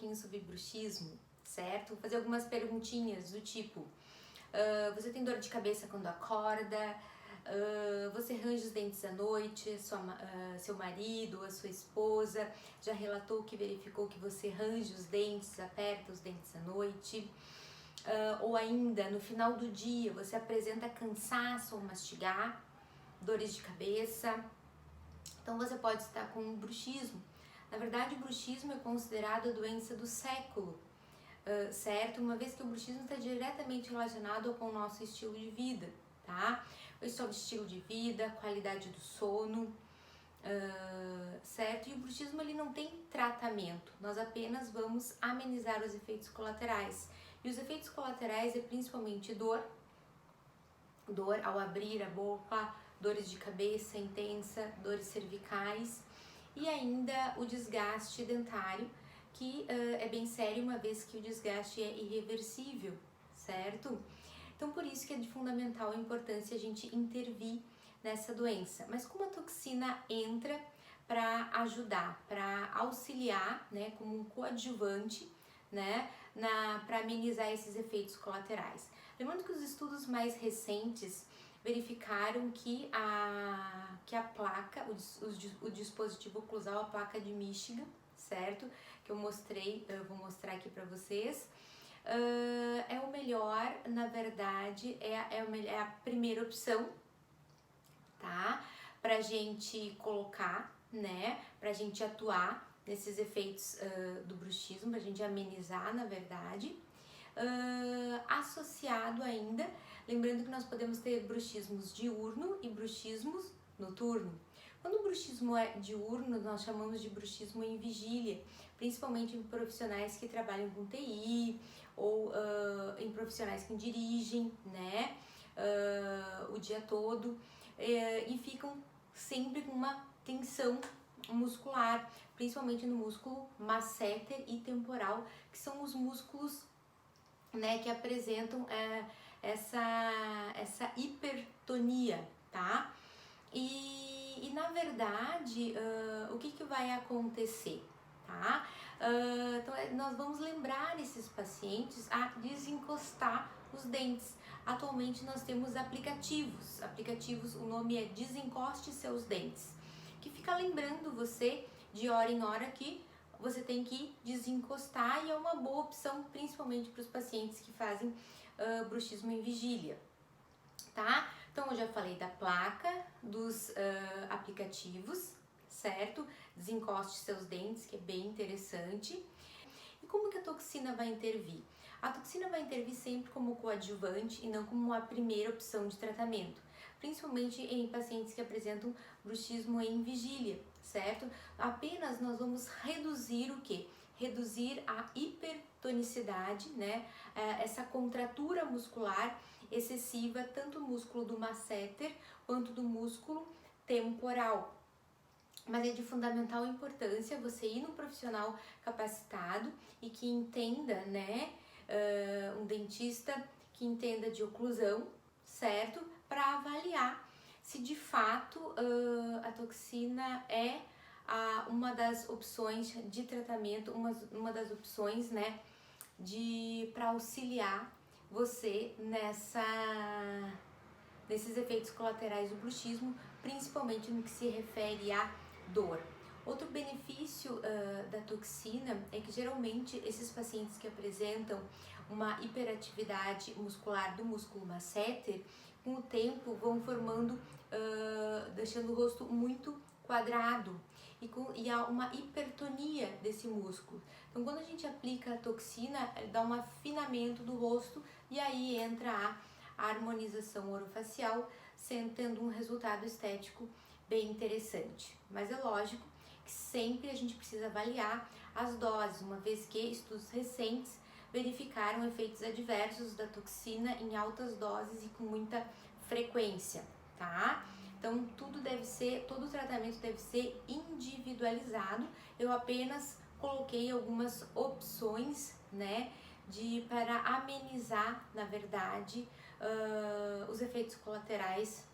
pouquinho sobre bruxismo, certo? Vou fazer algumas perguntinhas do tipo, você tem dor de cabeça quando acorda? Você range os dentes à noite? Seu marido ou a sua esposa já relatou que verificou que você range os dentes, aperta os dentes à noite? Ou ainda, no final do dia, você apresenta cansaço ao mastigar, dores de cabeça? Então você pode estar com bruxismo. Na verdade, o bruxismo é considerado a doença do século, certo? Uma vez que o bruxismo está diretamente relacionado com o nosso estilo de vida, tá? O estilo de vida, qualidade do sono, certo? E o bruxismo ele não tem tratamento, nós apenas vamos amenizar os efeitos colaterais. E os efeitos colaterais é principalmente dor ao abrir a boca, dores de cabeça intensa, dores cervicais e ainda o desgaste dentário, que é bem sério, uma vez que o desgaste é irreversível, certo? Então, por isso que é de fundamental importância a gente intervir nessa doença. Mas como a toxina entra para ajudar, para auxiliar, né, como um coadjuvante, né, para amenizar esses efeitos colaterais. Lembrando que os estudos mais recentes verificaram que a placa, o dispositivo oclusal, a placa de Michigan, certo? Que eu vou mostrar aqui para vocês. É o melhor, na verdade, é a primeira opção, tá? Pra gente colocar, né? Pra gente atuar nesses efeitos do bruxismo, pra gente amenizar, na verdade. Associado ainda, lembrando que nós podemos ter bruxismos diurno e bruxismos noturno. Quando o bruxismo é diurno, nós chamamos de bruxismo em vigília, principalmente em profissionais que trabalham com TI ou em profissionais que dirigem, né, o dia todo e ficam sempre com uma tensão muscular, principalmente no músculo masseter e temporal, que são os músculos, né, que apresentam essa hipertonia, tá? E na verdade, o que vai acontecer, tá? Então, nós vamos lembrar esses pacientes a desencostar os dentes. Atualmente nós temos aplicativos, o nome é Desencoste Seus Dentes, que fica lembrando você de hora em hora que você tem que desencostar, e é uma boa opção, principalmente para os pacientes que fazem bruxismo em vigília, tá? Então, eu já falei da placa, dos aplicativos, certo? Desencoste seus dentes, que é bem interessante. E como que a toxina vai intervir? A toxina vai intervir sempre como coadjuvante e não como a primeira opção de tratamento, principalmente em pacientes que apresentam bruxismo em vigília, certo? Apenas nós vamos reduzir o quê? Reduzir a hipertonicidade, né? Essa contratura muscular excessiva, tanto do músculo do masseter quanto do músculo temporal. Mas é de fundamental importância você ir num profissional capacitado e que entenda, né, um dentista que entenda de oclusão, certo? Para avaliar se de fato a toxina é uma das opções de tratamento, uma das opções, né, para auxiliar você nesses efeitos colaterais do bruxismo, principalmente no que se refere à dor. Outro benefício da toxina é que geralmente esses pacientes que apresentam uma hiperatividade muscular do músculo masseter, com o tempo vão formando, deixando o rosto muito quadrado e há uma hipertonia desse músculo. Então, quando a gente aplica a toxina, dá um afinamento do rosto e aí entra a harmonização orofacial, tendo um resultado estético bem interessante. Mas é lógico que sempre a gente precisa avaliar as doses, uma vez que estudos recentes verificaram efeitos adversos da toxina em altas doses e com muita frequência, tá? Então, todo o tratamento deve ser individualizado. Eu apenas coloquei algumas opções, né, para amenizar, na verdade, os efeitos colaterais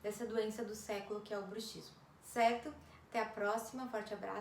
dessa doença do século que é o bruxismo, certo? Até a próxima, forte abraço.